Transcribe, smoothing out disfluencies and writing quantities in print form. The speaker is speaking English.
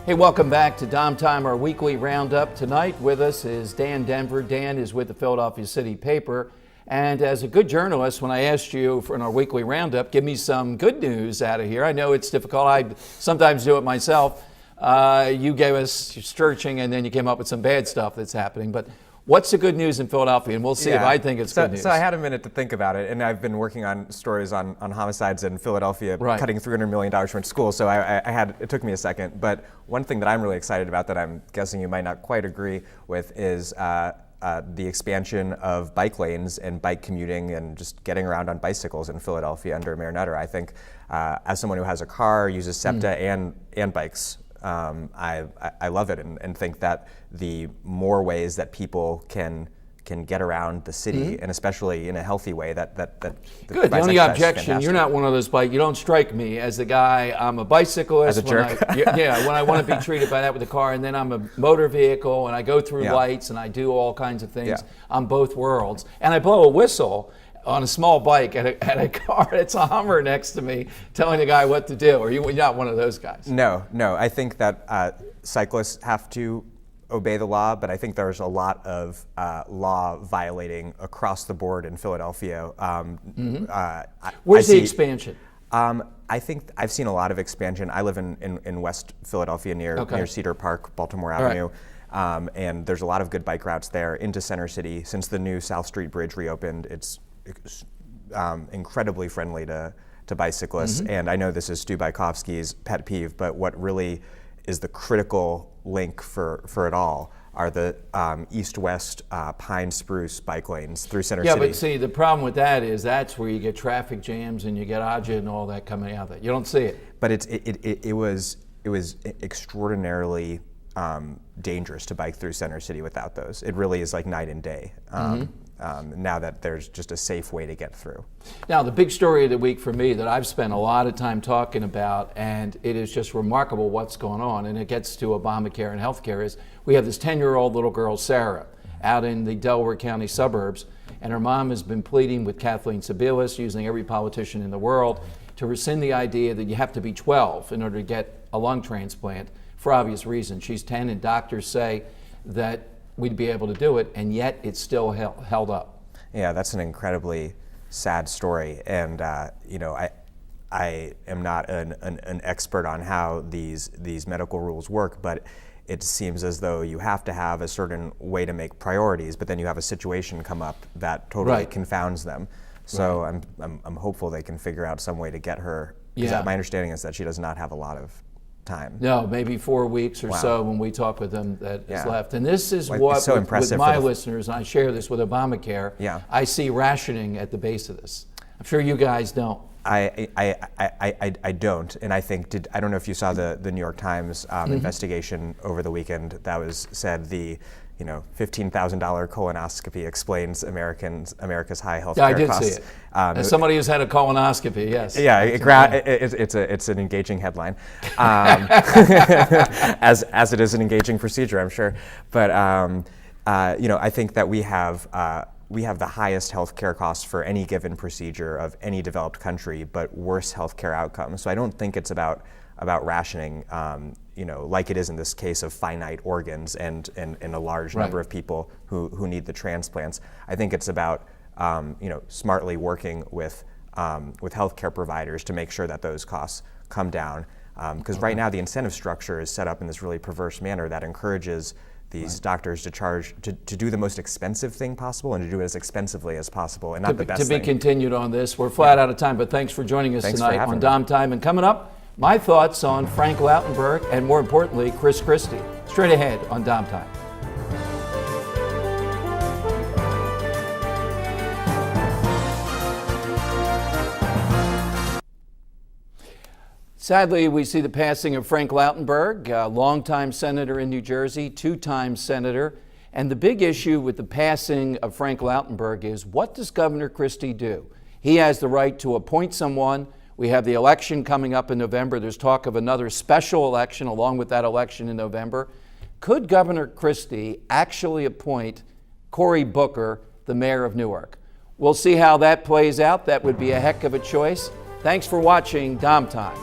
Hey, welcome back to Dom Time, our weekly roundup. Tonight with us is Dan Denver. Dan is with the Philadelphia City Paper. And as a good journalist, when I asked you for in our weekly roundup, give me some good news out of here. I know it's difficult. I sometimes do it myself. You gave us searching and then you came up with some bad stuff that's happening. But what's the good news in Philadelphia? And we'll see if I think it's good news. So I had a minute to think about it, and I've been working on stories on homicides in Philadelphia, cutting $300 million from school, so it took me a second. But one thing that I'm really excited about that I'm guessing you might not quite agree with is the expansion of bike lanes and bike commuting and just getting around on bicycles in Philadelphia under Mayor Nutter. I think as someone who has a car, uses SEPTA and bikes, I love it and think that the more ways that people can get around the city, and especially in a healthy way, that good. The only objection, you're not one of those you don't strike me as the guy. I'm a bicyclist. As a jerk. When I want to be treated by that with a car, and then I'm a motor vehicle, and I go through lights, and I do all kinds of things on both worlds, and I blow a whistle on a small bike at a car. It's a Hummer next to me telling the guy what to do. Or you're not one of those guys. No. I think that cyclists have to obey the law, but I think there's a lot of law violating across the board in Philadelphia. Where's the expansion? I think I've seen a lot of expansion. I live in West Philadelphia near Cedar Park, Baltimore Avenue. And there's a lot of good bike routes there into Center City. Since the new South Street Bridge reopened, it's incredibly friendly to bicyclists. And I know this is Stu Bykowski's pet peeve, but what really is the critical link for it all are the east-west pine spruce bike lanes through Center City. Yeah, but see, the problem with that is that's where you get traffic jams and you get Aja and all that coming out of it. You don't see it. But it was extraordinarily dangerous to bike through Center City without those. It really is like night and day. Now that there's just a safe way to get through. Now, the big story of the week for me that I've spent a lot of time talking about, and it is just remarkable what's going on, and it gets to Obamacare and healthcare, is we have this 10-year-old little girl, Sarah, out in the Delaware County suburbs, and her mom has been pleading with Kathleen Sebelius, using every politician in the world, to rescind the idea that you have to be 12 in order to get a lung transplant for obvious reasons. She's 10, and doctors say that we'd be able to do it, and yet it's still held up. Yeah, that's an incredibly sad story, and I am not an expert on how these medical rules work, but it seems as though you have to have a certain way to make priorities, but then you have a situation come up that totally confounds them. So I'm hopeful they can figure out some way to get her. My understanding is that she does not have a lot of time. No, maybe 4 weeks or so when we talk with them that is left. And this is what, so with my listeners, and I share this with Obamacare, I see rationing at the base of this. I'm sure you guys don't. I don't, and I think, I don't know if you saw the New York Times investigation over the weekend that was said $15,000 colonoscopy explains America's high health care costs. I did see it. As somebody who's had a colonoscopy, yes. Yeah, it's an engaging headline, as it is an engaging procedure, I'm sure. But I think that we have the highest health care costs for any given procedure of any developed country, but worse health care outcomes. So I don't think it's about rationing, like it is in this case of finite organs and a large number of people who need the transplants. I think it's about smartly working with healthcare providers to make sure that those costs come down. Because right now the incentive structure is set up in this really perverse manner that encourages these doctors to do the most expensive thing possible and to do it as expensively as possible and not the best thing. To be continued on this. We're flat out of time, but thanks for joining us tonight on Dom Time. And coming up, my thoughts on Frank Lautenberg and, more importantly, Chris Christie. Straight ahead on Dom Time. Sadly, we see the passing of Frank Lautenberg, a longtime senator in New Jersey, two-time senator. And the big issue with the passing of Frank Lautenberg is, what does Governor Christie do? He has the right to appoint someone. We have the election coming up in November. There's talk of another special election along with that election in November. Could Governor Christie actually appoint Cory Booker, the mayor of Newark? We'll see how that plays out. That would be a heck of a choice. Thanks for watching Dom Time.